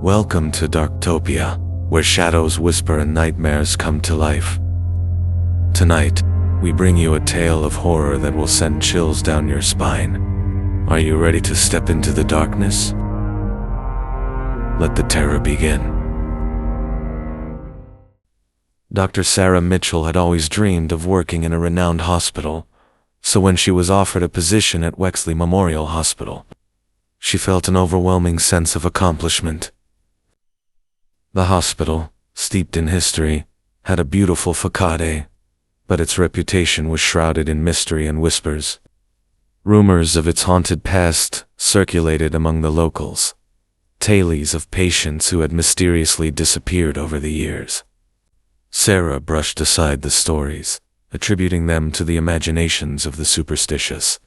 Welcome to Darktopia, where shadows whisper and nightmares come to life. Tonight, we bring you a tale of horror that will send chills down your spine. Are you ready to step into the darkness? Let the terror begin. Dr. Sarah Mitchell had always dreamed of working in a renowned hospital, so when she was offered a position at Wexley Memorial Hospital, she felt an overwhelming sense of accomplishment. The hospital, steeped in history, had a beautiful facade, but its reputation was shrouded in mystery and whispers. Rumors of its haunted past circulated among the locals, tales of patients who had mysteriously disappeared over the years. Sarah brushed aside the stories, attributing them to the imaginations of the superstitious,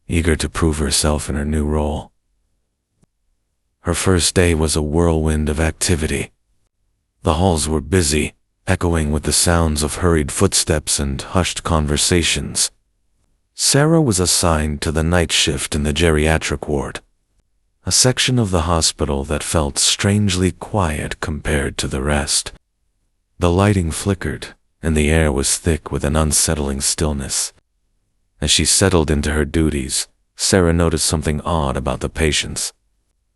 eager to prove herself in her new role. Her first day was a whirlwind of activity. The halls were busy, echoing with the sounds of hurried footsteps and hushed conversations. Sarah was assigned to the night shift in the geriatric ward, a section of the hospital that felt strangely quiet compared to the rest. The lighting flickered, and the air was thick with an unsettling stillness. As she settled into her duties, Sarah noticed something odd about the patients.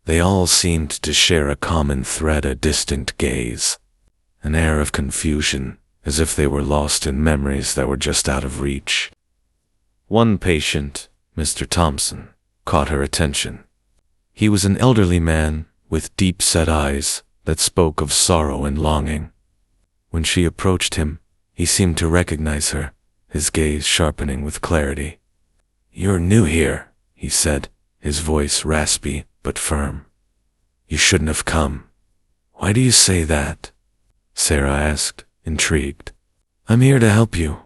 They all seemed to share a common thread, a distant gaze, an air of confusion, as if they were lost in memories that were just out of reach. One patient, Mr. Thompson, caught her attention. He was an elderly man with deep-set eyes that spoke of sorrow and longing. When she approached him, he seemed to recognize her, his gaze sharpening with clarity. "You're new here," he said, his voice raspy but firm. "You shouldn't have come." "Why do you say that?" Sarah asked, intrigued. "I'm here to help you."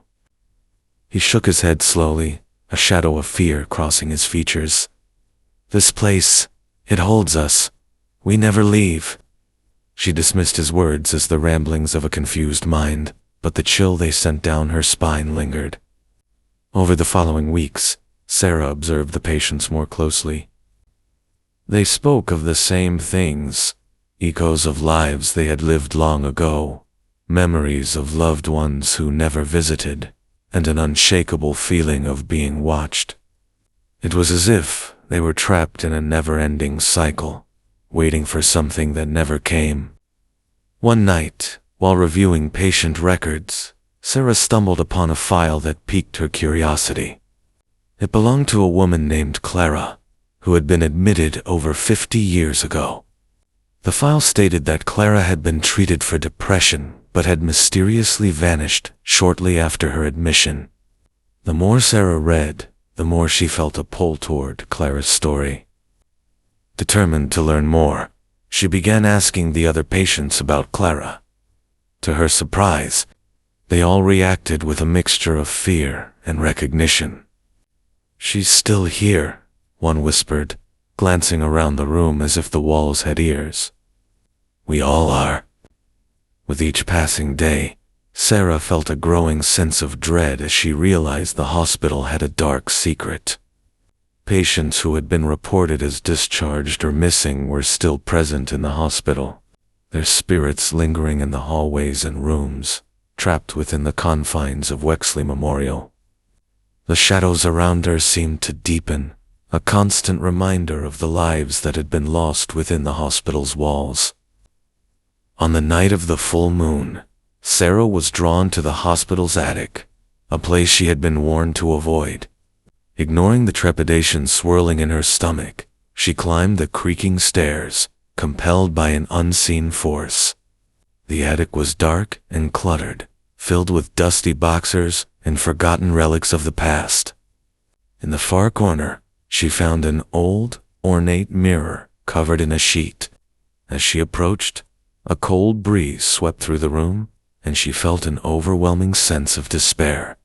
He shook his head slowly, a shadow of fear crossing his features. "This place, it holds us. We never leave." She dismissed his words as the ramblings of a confused mind, but the chill they sent down her spine lingered. Over the following weeks, Sarah observed the patients more closely. They spoke of the same things, echoes of lives they had lived long ago, memories of loved ones who never visited, and an unshakable feeling of being watched. It was as if they were trapped in a never-ending cycle, waiting for something that never came. One night, while reviewing patient records, Sarah stumbled upon a file that piqued her curiosity. It belonged to a woman named Clara, who had been admitted over 50 years ago. The file stated that Clara had been treated for depression but had mysteriously vanished shortly after her admission. The more Sarah read, the more she felt a pull toward Clara's story. Determined to learn more, she began asking the other patients about Clara. To her surprise, they all reacted with a mixture of fear and recognition. "She's still here," one whispered, glancing around the room as if the walls had ears. "We all are." With each passing day, Sarah felt a growing sense of dread as she realized the hospital had a dark secret. Patients who had been reported as discharged or missing were still present in the hospital, their spirits lingering in the hallways and rooms, trapped within the confines of Wexley Memorial. The shadows around her seemed to deepen, a constant reminder of the lives that had been lost within the hospital's walls. On the night of the full moon, Sarah was drawn to the hospital's attic, a place she had been warned to avoid. Ignoring the trepidation swirling in her stomach, she climbed the creaking stairs, compelled by an unseen force. The attic was dark and cluttered, filled with dusty boxers and forgotten relics of the past. In the far corner, she found an old, ornate mirror covered in a sheet. As she approached, a cold breeze swept through the room, and she felt an overwhelming sense of despair.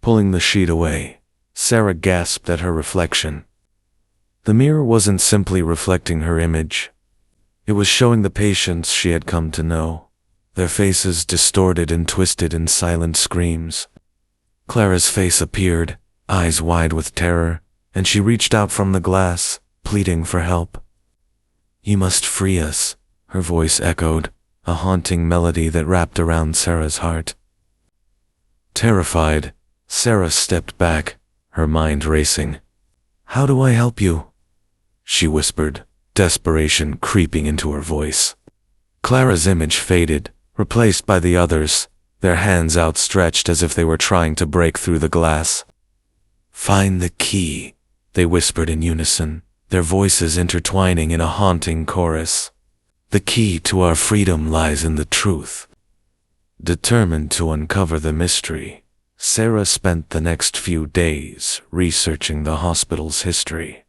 Pulling the sheet away, Sarah gasped at her reflection. The mirror wasn't simply reflecting her image. It was showing the patients she had come to know, their faces distorted and twisted in silent screams. Clara's face appeared, eyes wide with terror, and she reached out from the glass, pleading for help. You must free us, her voice echoed, a haunting melody that wrapped around Sarah's heart. Terrified, Sarah stepped back, her mind racing. How do I help you? She whispered, desperation creeping into her voice. Clara's image faded, replaced by the others, their hands outstretched as if they were trying to break through the glass. Find the key, they whispered in unison, their voices intertwining in a haunting chorus. The key to our freedom lies in the truth. Determined to uncover the mystery, Sarah spent the next few days researching the hospital's history.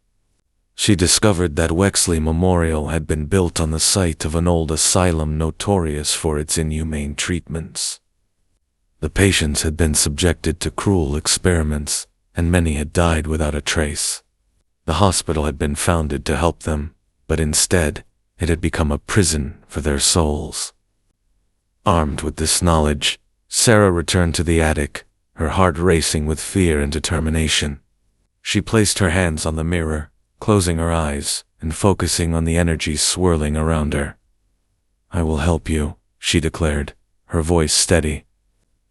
She discovered that Wexley Memorial had been built on the site of an old asylum notorious for its inhumane treatments. The patients had been subjected to cruel experiments, and many had died without a trace. The hospital had been founded to help them, but instead, it had become a prison for their souls. Armed with this knowledge, Sarah returned to the attic, her heart racing with fear and determination. She placed her hands on the mirror, closing her eyes and focusing on the energy swirling around her. I will help you, she declared, her voice steady.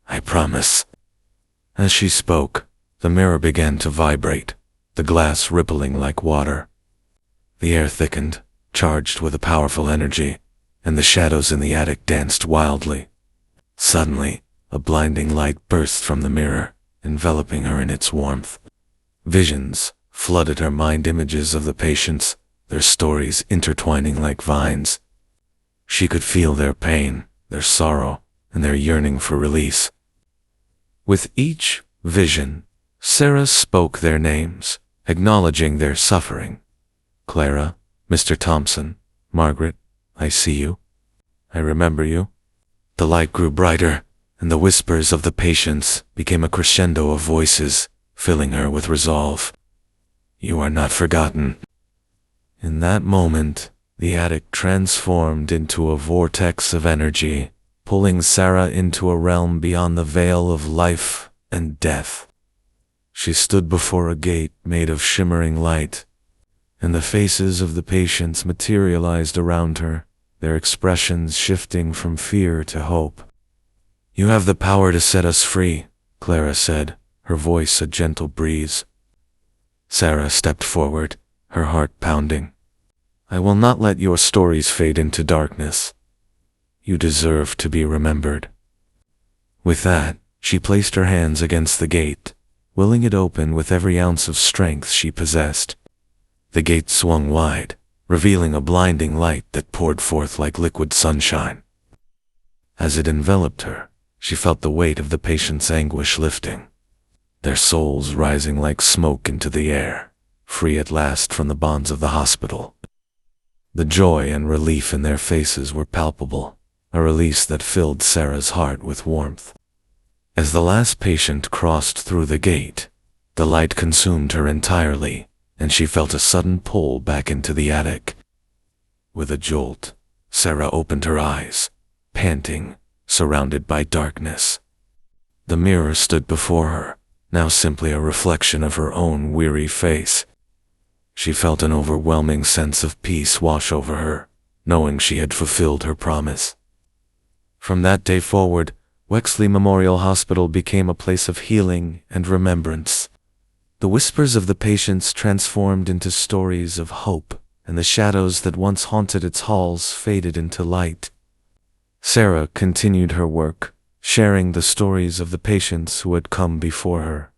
I promise. As she spoke, the mirror began to vibrate, the glass rippling like water. The air thickened, charged with a powerful energy, and the shadows in the attic danced wildly. Suddenly, a blinding light burst from the mirror, enveloping her in its warmth. Visions flooded her mind, images of the patients, their stories intertwining like vines. She could feel their pain, their sorrow, and their yearning for release. With each vision, Sarah spoke their names, acknowledging their suffering. Clara, Mr. Thompson, Margaret, I see you. I remember you. The light grew brighter, and the whispers of the patients became a crescendo of voices, filling her with resolve. You are not forgotten. In that moment, the attic transformed into a vortex of energy, pulling Sarah into a realm beyond the veil of life and death. She stood before a gate made of shimmering light, and the faces of the patients materialized around her, their expressions shifting from fear to hope. You have the power to set us free, Clara said, her voice a gentle breeze. Sarah stepped forward, her heart pounding. I will not let your stories fade into darkness. You deserve to be remembered. With that, she placed her hands against the gate, willing it open with every ounce of strength she possessed. The gate swung wide, revealing a blinding light that poured forth like liquid sunshine. As it enveloped her, she felt the weight of the patient's anguish lifting, their souls rising like smoke into the air, free at last from the bonds of the hospital. The joy and relief in their faces were palpable, a release that filled Sarah's heart with warmth. As the last patient crossed through the gate, the light consumed her entirely, and she felt a sudden pull back into the attic. With a jolt, Sarah opened her eyes, panting, surrounded by darkness. The mirror stood before her, now simply a reflection of her own weary face. She felt an overwhelming sense of peace wash over her, knowing she had fulfilled her promise. From that day forward, Wexley Memorial Hospital became a place of healing and remembrance. The whispers of the patients transformed into stories of hope, and the shadows that once haunted its halls faded into light. Sarah continued her work, sharing the stories of the patients who had come before her,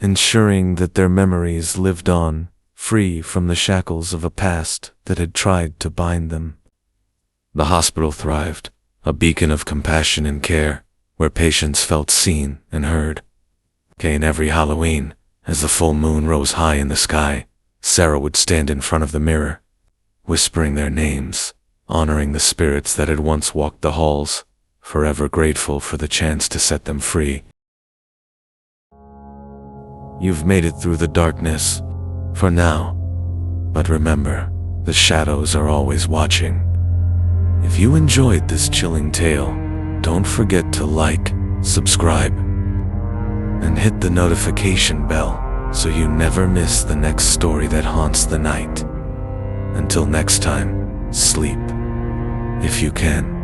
ensuring that their memories lived on, free from the shackles of a past that had tried to bind them. The hospital thrived, a beacon of compassion and care, where patients felt seen and heard. And every Halloween, as the full moon rose high in the sky, Sarah would stand in front of the mirror, whispering their names, honoring the spirits that had once walked the halls, forever grateful for the chance to set them free. You've made it through the darkness, for now. But remember, the shadows are always watching. If you enjoyed this chilling tale, don't forget to like, subscribe, and hit the notification bell so you never miss the next story that haunts the night. Until next time. Sleep, if you can.